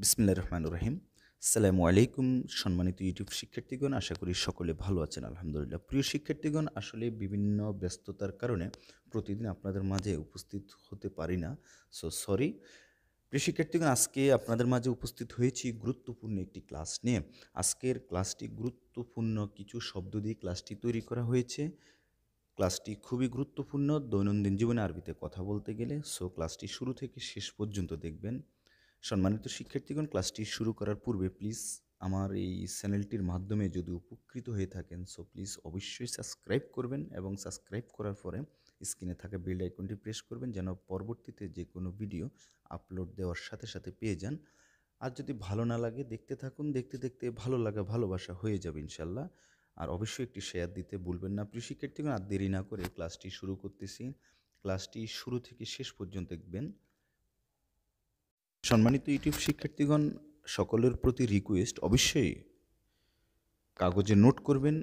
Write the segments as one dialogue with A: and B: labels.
A: বিসমিল্লাহির রহমানির রহিম। আসসালামু আলাইকুম সম্মানিত ইউটিউব শিক্ষার্থীগণ, আশা করি সকলে ভালো আছেন আলহামদুলিল্লাহ। প্রিয় শিক্ষার্থীগণ, আসলে বিভিন্ন ব্যস্ততার কারণে প্রতিদিন আপনাদের মাঝে উপস্থিত হতে পারি না। So sorry. প্রিয় শিক্ষার্থীগণ, আজকে আপনাদের মাঝে উপস্থিত হয়েছি গুরুত্বপূর্ণ একটি ক্লাস নিয়ে। আজকের ক্লাসটি গুরুত্বপূর্ণ কিছু শব্দ দিয়ে ক্লাসটি তৈরি করা হয়েছে। ক্লাসটি খুবই গুরুত্বপূর্ণ দৈনন্দিন জীবনে আরবিতে কথা বলতে গেলে। সো ক্লাসটি শুরু থেকে শেষ পর্যন্ত দেখবেন। সম্মানিত শিক্ষার্থীগণ, ক্লাসটি শুরু করার পূর্বে প্লিজ আমার এই চ্যানেলটির মাধ্যমে যদি উপকৃত হয়ে থাকেন, সো প্লিজ অবশ্যই সাবস্ক্রাইব করবেন এবং সাবস্ক্রাইব করার পরে স্ক্রিনে থাকা বেল আইকনটি প্রেস করবেন যেন পরবর্তীতে যে কোনো ভিডিও আপলোড দেওয়ার সাথে সাথে পেয়ে যান। আর যদি ভালো না লাগে দেখতে থাকুন, দেখতে দেখতে ভালো লাগা ভালোবাসা হয়ে যাবে ইনশাল্লাহ। আর অবশ্যই একটি শেয়ার দিতে ভুলবেন না। প্রিয় শিক্ষার্থীগণ, আর দেরি না করে ক্লাসটি শুরু করতেছি। ক্লাসটি শুরু থেকে শেষ পর্যন্ত দেখবেন। সম্মানিত ইউটিউব শিক্ষার্থীগণ, সকলের প্রতি রিকোয়েস্ট, অবশ্যই কাগজে নোট করবেন।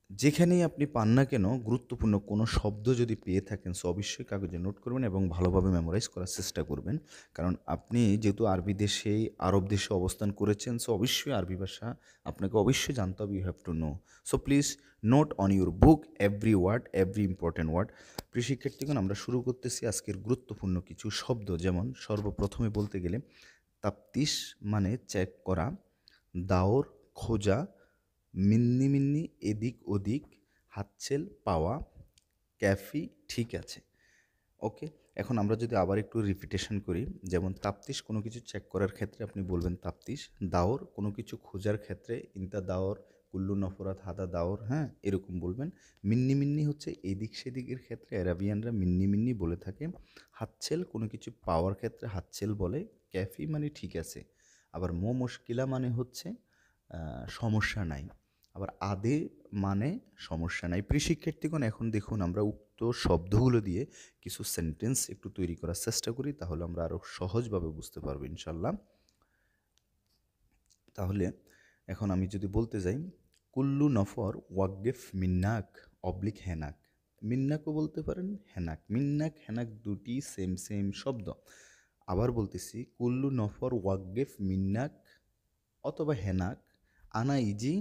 A: যেখানেই আপনি পান না কেন গুরুত্বপূর্ণ কোনো শব্দ যদি পেয়ে থাকেন, সো অবশ্যই কাগজে নোট করবেন এবং ভালোভাবে মেমোরাইজ করার চেষ্টা করবেন। কারণ আপনি যেহেতু আরবি দেশে, আরব দেশে অবস্থান করেছেন, সো অবশ্যই আরবি ভাষা আপনাকে অবশ্যই জানতে হবে। You have to know. So please note on your book every word, every important word. প্রিয় শিক্ষার্থীগণ, আমরা শুরু করতেছি আজকের গুরুত্বপূর্ণ কিছু শব্দ। যেমন সর্বপ্রথমে বলতে গেলে তাফতিশ মানে চেক করা, দাওর খোঁজা, মিন্নি মিন্নি এদিক ওদিক, হাতছেল পাওয়া, ক্যাফি ঠিক আছে। ওকে, এখন আমরা যদি আবার একটু রিপিটেশন করি, যেমন তাপ্তিশ কোনো কিছু চেক করার ক্ষেত্রে আপনি বলবেন তাপ্তিশ। দাওর কোনো কিছু খোঁজার ক্ষেত্রে ইনতা দাওর, কুল্লু নফরাত হাদা দাওর, হ্যাঁ এরকম বলবেন। মিন্নি মিন্নি হচ্ছে এদিক সেদিকের ক্ষেত্রে অ্যারাবিয়ানরা মিন্নি মিন্নি বলে থাকে। হাতছেল কোনো কিছু পাওয়ার ক্ষেত্রে হাতছেল বলে। ক্যাফি মানে ঠিক আছে। আবার মুশকিলা মানে হচ্ছে সমস্যা নাই। আবার আদে মানে সমস্যা নাই। প্রিয় শিক্ষার্থীগণ, এখন দেখুন আমরা উক্ত শব্দগুলো দিয়ে কিছু সেন্টেন্স একটু তৈরি করার চেষ্টা করি, তাহলে আমরা আরও সহজভাবে বুঝতে পারবো ইনশাল্লাহ। তাহলে এখন আমি যদি বলতে যাই, কুল্লু নফর ওয়াকগেফ মিন্নাক অবলিক হেনাক। মিন্নাকও বলতে পারেন, হেনাক। মিন্নাক হেনাক দুটি সেম সেম শব্দ। আবার বলতেছি, কুল্লু নফর ওয়াকগেফ মিন্নাক অথবা হেনাক, আনা ইজি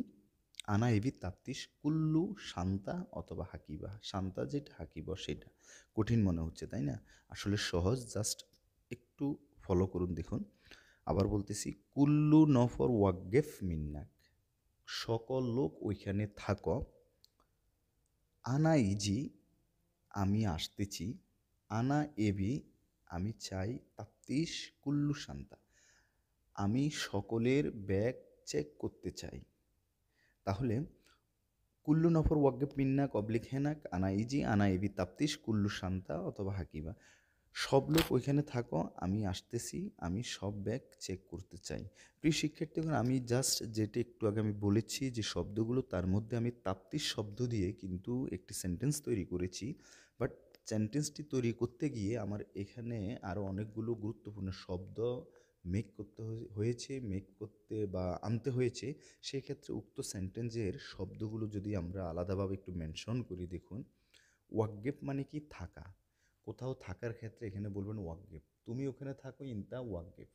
A: আনা ইবি তাপ্তিস, কুল্লু শান্তা অথবা হাকিবা। শান্তা যেটা, হাকিবা সেটা। কঠিন মনে হচ্ছে তাই না? আসলে সহজ, জাস্ট একটু ফলো করুন দেখুন। আবার বলতেছি, কুল্লু নফর ওয়াকগেফ মিন্নাক, সকল লোক ওইখানে থাকো। আনা ইজি আমি আসতেছি, আনা এবি আমি চাই, তাপ্তিস কুল্লু শান্তা আমি সকলের ব্যাগ চেক করতে চাই। তাহলে কুল্লু নফর ওয়াকগেফ মিন্নাক অবলিক হেনাক, আনা ইজি আনা এবি তাপ্তিস কুল্লু শান্তা অথবা হাকিবা। সব লোক ওইখানে থাকো, আমি আসতেছি, আমি সব ব্যাগ চেক করতে চাই। প্রিয় শিক্ষার্থীগণ, আমি জাস্ট যেটা একটু আগে আমি বলেছি যে শব্দগুলো, তার মধ্যে আমি তাপ্তিস শব্দ দিয়ে কিন্তু একটি সেন্টেন্স তৈরি করেছি। বাট সেন্টেন্সটি তৈরি করতে গিয়ে আমার এখানে আরও অনেকগুলো গুরুত্বপূর্ণ শব্দ মেক করতে হয়েছে, মেক করতে বা আনতে হয়েছে। সেক্ষেত্রে উক্ত সেন্টেন্সের শব্দগুলো যদি আমরা আলাদাভাবে একটু মেনশন করি, দেখুন। ওয়াকগেফ মানে কি? থাকা। কোথাও থাকার ক্ষেত্রে এখানে বলবেন ওয়াকগেফ। তুমি ওখানে থাকো, ইনতা ওয়াকগেফ।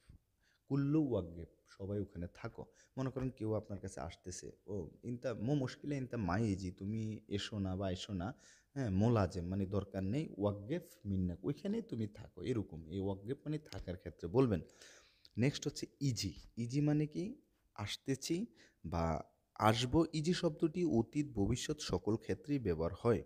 A: কুল্লু ওয়াকগেফ, সবাই ওখানে থাকো। মনে করেন কেউ আপনার কাছে আসতেছে, ও ইনতা মুশকিলে ইনতা মাইজি, তুমি এসো না বা এসো না, হ্যাঁ মোলাজেম মানে দরকার নেই, ওয়াকগেফ মিন্নাক ওইখানেই তুমি থাকো, এরকম। এই ওয়াকগেফ মানে থাকার ক্ষেত্রে বলবেন। নেক্সট হচ্ছে ইজি। ইজি মানে কি? আসতেছি বা আসবো। ইজি শব্দটি অতীত ভবিষ্যৎ সকল ক্ষেত্রেই ব্যবহার হয়।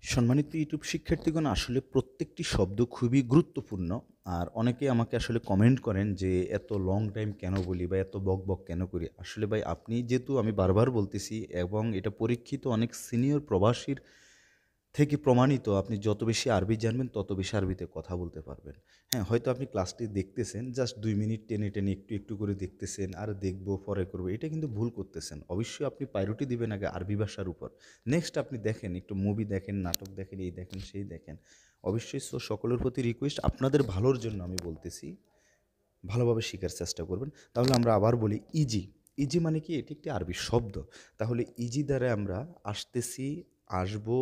A: সম্মানিত ইউটিউব শিক্ষার্থীগণ, আসলে প্রত্যেকটি শব্দ খুবই গুরুত্বপূর্ণ। আর অনেকে আমাকে আসলে কমেন্ট করেন যে এত লং টাইম কেন বলি বা এত বক বক কেন করি। আসলে ভাই, আপনি যেহেতু, আমি বারবার বলতেছি এবং এটা পরীক্ষিত অনেক সিনিয়র প্রবাসীর থেকে প্রমাণিত, আপনি যত বেশি আরবি জানবেন তত বেশি আরবিতে কথা বলতে পারবেন। হ্যাঁ, হয়তো আপনি ক্লাসটি দেখতেছেন, জাস্ট 2 মিনিট টেনে টেনে একটু একটু করে দেখতেছেন, আর দেখবো পরে করবো, এটা কিন্তু ভুল করতেছেন। অবশ্যই আপনি প্রায়োরিটি দিবেন আগে আরবি ভাষার উপর। নেক্সট আপনি দেখেন, একটু মুভি দেখেন, নাটক দেখেন, এই দেখেন সেই দেখেন। অবশ্যই সকলের প্রতি রিকোয়েস্ট, আপনাদের ভালোর জন্য আমি বলতেছি, ভালোভাবে শেখার চেষ্টা করবেন। তাহলে আমরা আবার বলি ইজি। ইজি মানে কি? এটি একটি আরবি শব্দ। তাহলে ইজি দ্বারা আমরা আসতেছি, আসবো,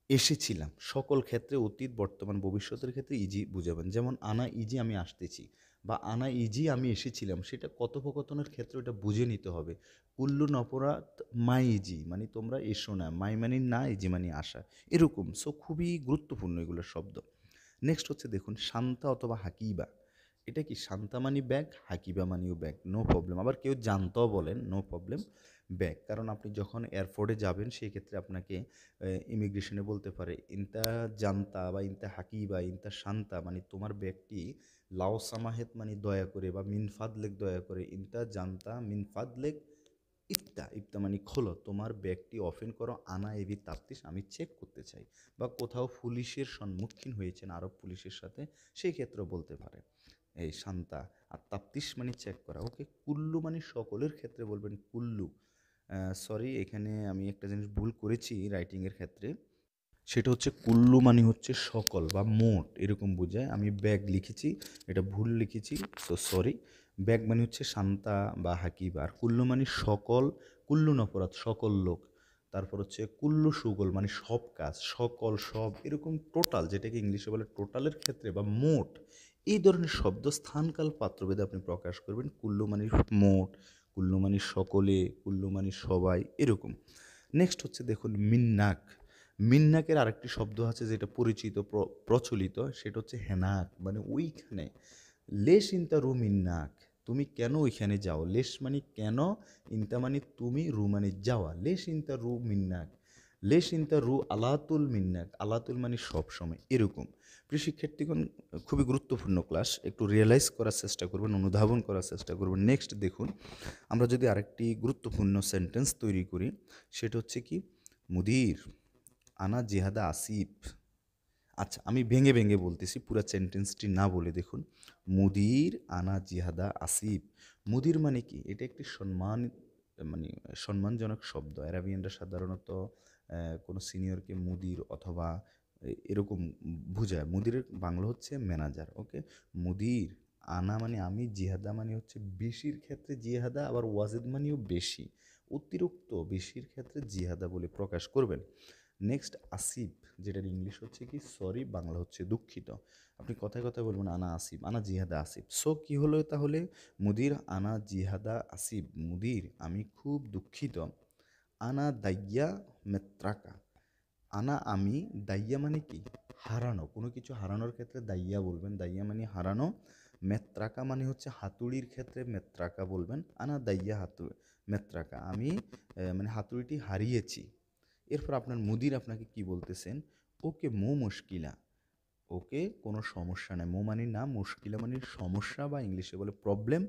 A: এসেছিলাম সকল ক্ষেত্রে অতীত বর্তমান ভবিষ্যতের ক্ষেত্রে ইজি বুঝাবেন। যেমন আনা ইজি আমি আসতেছি বা আনা ইজি আমি এসেছিলাম, সেটা কথোপকথনের ক্ষেত্রে ওটা বুঝে নিতে হবে। কুল্লু নপরাত মাই ইজি মানে তোমরা এসো না, মাই মানে না, ইজি মানে আসা, এরকম। সো খুবই গুরুত্বপূর্ণ এগুলো শব্দ। নেক্সট হচ্ছে দেখুন শান্তা অথবা হাকিবা। এটা কি শান্তা মানি ব্যাগ, হাকিবা মানিও ব্যাগ, নো প্রবলেম। আবার কেউ জানতাও বলেন, নো প্রবলেম ব্যাগ। কারণ আপনি যখন এয়ারপোর্টে যাবেন সেই ক্ষেত্রে আপনাকে ইমিগ্রেশনে বলতে পারে ইনতা জানতা বা ইনতা হাকিবা ইনতা শান্তা মানে তোমার ব্যাগটি লাও সামাহেত মানে দয়া করে, বা মিন ফাদলেক দয়া করে, ইনতা জানতা মিন ফাদলেক ইফতা, ইফতা মানে খোলো, তোমার ব্যাগটি ওপেন করো, আনা এবি তাপ্তিস আমি চেক করতে চাই। বা কোথাও পুলিশের সম্মুখীন হয়েছেন আরব পুলিশের সাথে, সেই ক্ষেত্রেও বলতে পারে এই শান্তা। আর তাপ্তিস মানে চেক করা। ওকে, কুল্লু মানে সকলের ক্ষেত্রে বলবেন কুল্লু। সরি, এখানে আমি একটা জিনিস ভুল করেছি রাইটিংয়ের ক্ষেত্রে। সেটা হচ্ছে কুল্লু মানে হচ্ছে সকল বা মোট এরকম বোঝায়, আমি ব্যাগ লিখেছি, এটা ভুল লিখেছি, সো সরি। ব্যাগ মানে হচ্ছে শান্তা বা হাকিব, আর কুল্লু মানে সকল, কুল্লু নপরাধ সকল লোক। তারপর হচ্ছে কুল্লু সুগল মানে সব কাজ, সকল, সব, এরকম টোটাল, যেটাকে ইংলিশে বলে টোটালের ক্ষেত্রে বা মোট, এই ধরনের শব্দ স্থানকাল পাত্রভেদে আপনি প্রকাশ করবেন। কুল্লু মানে মোট, কুল্লু মানে সকলে, কুল্লু মানে সবাই, এরকম। নেক্সট হচ্ছে দেখুন মিন্নাক। মিন্নাকের আরেকটি শব্দ আছে যেটা পরিচিত প্রচলিত, সেটা হচ্ছে হেনাক মানে ওইখানে। লেশ ইনতা রু মিন্নাক, তুমি কেন ওইখানে যাও। লেশ মানে কেন, ইনতা মানে তুমি, রু মানে যাওয়া। লেশ ইনতা রু মিন্নাক, লেশ ইনতা রু আলাতুল মিন্নাক, আলাতুল মানে সব সময়, এরকম। প্রিয় শিক্ষার্থীগণ, খুবই গুরুত্বপূর্ণ ক্লাস, একটু রিয়েলাইজ করার চেষ্টা করবেন, অনুধাবন করার চেষ্টা করবেন। নেক্সট দেখুন, আমরা যদি আরেকটি গুরুত্বপূর্ণ সেন্টেন্স তৈরি করি, সেটা হচ্ছে কি, মুদির আনা জিহাদা আসিফ। আচ্ছা, আমি ভেঙে ভেঙে বলতেছি, পুরো সেন্টেন্সটি না বলে দেখুন। মুদির আনা জিহাদা আসিফ। মুদির মানে কি, এটা একটি সম্মান, মানে সম্মানজনক শব্দ। অ্যারাবিয়ানরা সাধারণত কোনো সিনিয়রকে মুদির অথবা এরকম বুঝায়। মুদিরের বাংলা হচ্ছে ম্যানেজার। ওকে, মুদির আনা মানে আমি, জিহাদা মানে হচ্ছে বেশির ক্ষেত্রে জিহাদা, আবার ওয়াজিদ মানেও বেশি, অতিরিক্ত বেশির ক্ষেত্রে জিহাদা বলে প্রকাশ করবেন। নেক্সট আসিফ, যেটার ইংলিশ হচ্ছে কি সরি, বাংলা হচ্ছে দুঃখিত। আপনি কথায় কথায় বলবেন আনা আসিফ, আনা জিহাদা আসিফ। সো কি হলো তাহলে, মুদির আনা জিহাদা আসিফ, মুদির আমি খুব দুঃখিত, আনা দাইয়া মেত্রাকা, আনা আমি, দাইয়া মানে কি হারানো, কোনো কিছু হারানোর ক্ষেত্রে দাইয়া বলবেন, দাইয়া মানে হারানো। মেত্রাকা মানে হচ্ছে হাতুড়ির ক্ষেত্রে মেত্রাকা বলবেন, আনা দাইয়া মেত্রাকা আমি মানে হাতুড়িটি হারিয়েছি। এরপর আপনার মুদির আপনাকে কি বলতেছেন, ওকে মো মুশকিলা, ওকে কোনো সমস্যা নেই। মো মানে না, মুশকিলা মানে সমস্যা, বা ইংলিশে বলে প্রবলেম,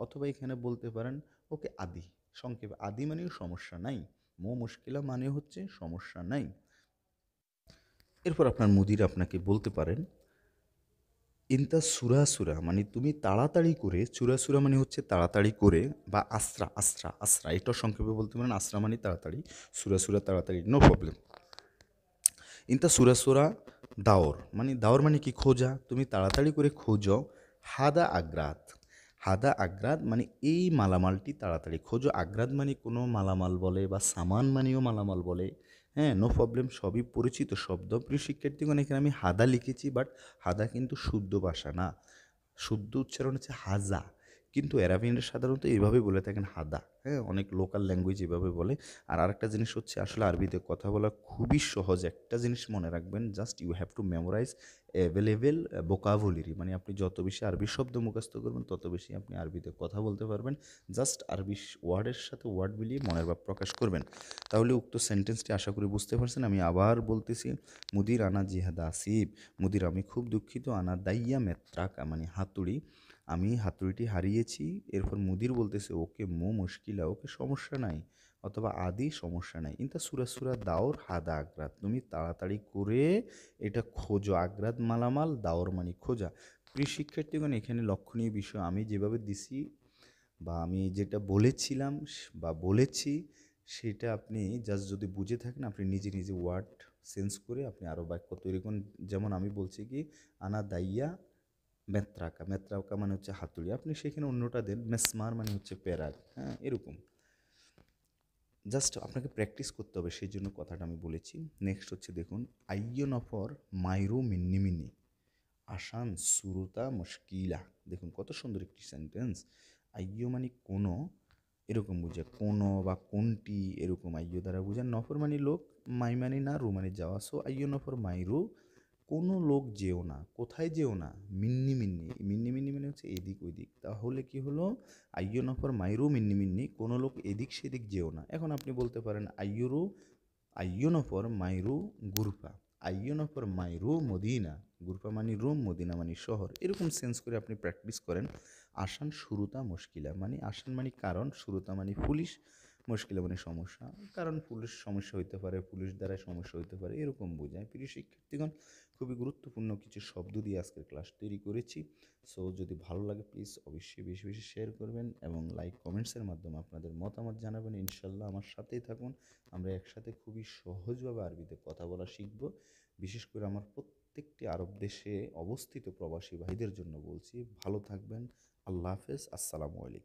A: অথবা এখানে বলতে পারেন ওকে আদি, সংক্ষেপে আদি মানেও সমস্যা নাই, মো মুশকিলা মানে হচ্ছে সমস্যা নাই। এরপর আপনার মুদির আপনাকে বলতে পারেন ইনতা সুরা সুরা মানে তুমি তাড়াতাড়ি করে, সুরা সুরা মানে হচ্ছে তাড়াতাড়ি করে, বা আসরা আসরা আসরা, এটাও সংক্ষেপে বলতে পারেন, আসরা মানে তাড়াতাড়ি, সুরা সুরা তাড়াতাড়ি, নো প্রবলেম। ইনতা সুরা সুরা দাওর মানে, দাওর মানে কি খোঁজা, তুমি তাড়াতাড়ি করে খোঁজো। হাদা আগ্রাত, হাদা আগ্রাত মানে এই মালামালটি তাড়াতাড়ি খোঁজো। আগ্রাত মানে কোনো মালামাল বলে, বা সামান মানেও মালামাল বলে। হ্যাঁ, নো প্রবলেম, সবই পরিচিত শব্দ। প্রিয় শিক্ষার্থীগণ, এখানে আমি হাদা লিখেছি, বাট হাদা কিন্তু শুদ্ধ ভাষা না, শুদ্ধ উচ্চারণ হচ্ছে হাজা। কিন্তু অ্যারাবিয়ানরা সাধারণত এইভাবেই বলে থাকেন হাদা। হ্যাঁ, অনেক লোকাল ল্যাঙ্গুয়েজ এভাবে বলে। আর আরেকটা জিনিস হচ্ছে, আসলে আরবিতে কথা বলা খুবই সহজ। একটা জিনিস মনে রাখবেন, just you have to memorize available vocabulary, মানে আপনি যত বেশি আরবি শব্দ মুখস্থ করবেন তত বেশি আপনি আরবিতে কথা বলতে পারবেন। জাস্ট আরবি ওয়ার্ডের সাথে ওয়ার্ড মিলিয়ে মনের ভাব প্রকাশ করবেন। তাহলে উক্ত সেন্টেন্সটি আশা করি বুঝতে পারছেন। আমি আবার বলতেছি, মুদির আনা জিহাদা আসিফ, মুদির আমি খুব দুঃখিত, আনা দাইয়া মেত্রাকা মানে হাতুড়ি, আমি হাতুড়িটি হারিয়েছি। এরপর মুদির বলতেছে ওকে মো মুশকিলা, ওকে সমস্যা নাই, অথবা আদি সমস্যা নাই। ইনতা সুরা সুরা দাওর হাদা আগ্রাত, তুমি তাড়াতাড়ি করে এটা খোঁজো। আগ্রাত মালামাল, দাওর মানে খোঁজা। প্রিয় শিক্ষার্থীগণ, এখানে লক্ষণীয় বিষয় আমি যেভাবে দিছি, বা আমি যেটা বলেছিলাম বা বলেছি, সেটা আপনি জাস্ট যদি বুঝে থাকেন, আপনি নিজে নিজে ওয়ার্ড চেঞ্জ করে আপনি আরও বাক্য তৈরি করুন। যেমন আমি বলছি কি, আনা দাইয়া মেত্রাকা, মেত্রাকা মানে হচ্ছে হাতুড়ি, আপনি সেখানে অন্যটা দেন, মেসমার মানে হচ্ছে প্যারাক। হ্যাঁ, এরকম। জাস্ট আপনাকে প্র্যাকটিস করতে হবে, সেই জন্য কথাটা আমি বলেছি। নেক্সট হচ্ছে দেখুন, আইয়ো নফর মাইরু মিন্নি মিন্নি আসান সুরুতা মুশকিলা। দেখুন কত সুন্দর একটি সেন্টেন্স। আইয়ো মানে কোনো, এরকম বুঝে কোনো বা কোনটি, এরকম আইয়ো দ্বারা বোঝায়। নফর মানে লোক, মাই মানে না, রু মানে যাওয়া। সো আইয়ো নফর মাইরু, কোনো লোক যেও না। কোথায় যেও না? মিন্নি মিন্নি। মিন্নি মিন্নি মানে হচ্ছে এদিক ওইদিক। তাহলে কি হলো? আইয়ো নফর মাইরু মিন্নি মিন্নি, কোনো লোক এদিক সেদিক যেও না। এখন আপনি বলতে পারেন আইয়ুরু, আইয়ো নফর মাইরু গুরফা, আইয়ো নফর মাইরু মদিনা। গুরফা মানে রুম, মদিনা মানে শহর। এরকম সেন্স করে আপনি প্র্যাকটিস করেন। আসান শুরুতা মুশকিলা মানে, আসান মানে কারণ, শুরুতা মানে পুলিশ, মুশকিলা মানে সমস্যা। কারণ পুলিশ সমস্যা হইতে পারে, পুলিশ দ্বারা সমস্যা হইতে পারে, এরকম বোঝায়। প্রিয় শিক্ষার্থীগণ, খুবই গুরুত্বপূর্ণ কিছু শব্দ দিয়ে আজকের ক্লাস তৈরি করেছি। সো যদি ভালো লাগে প্লিজ অবশ্যই বেশি বেশি শেয়ার করবেন এবং লাইক কমেন্টসের মাধ্যমে আপনাদের মতামত জানাবেন। ইনশাল্লাহ আমার সাথেই থাকুন, আমরা একসাথে খুবই সহজভাবে আরবিতে কথা বলা শিখব। বিশেষ করে আমার প্রত্যেকটি আরব দেশে অবস্থিত প্রবাসী ভাইদের জন্য বলছি, ভালো থাকবেন। আল্লাহ হাফেজ, আসসালামু আলাইকুম।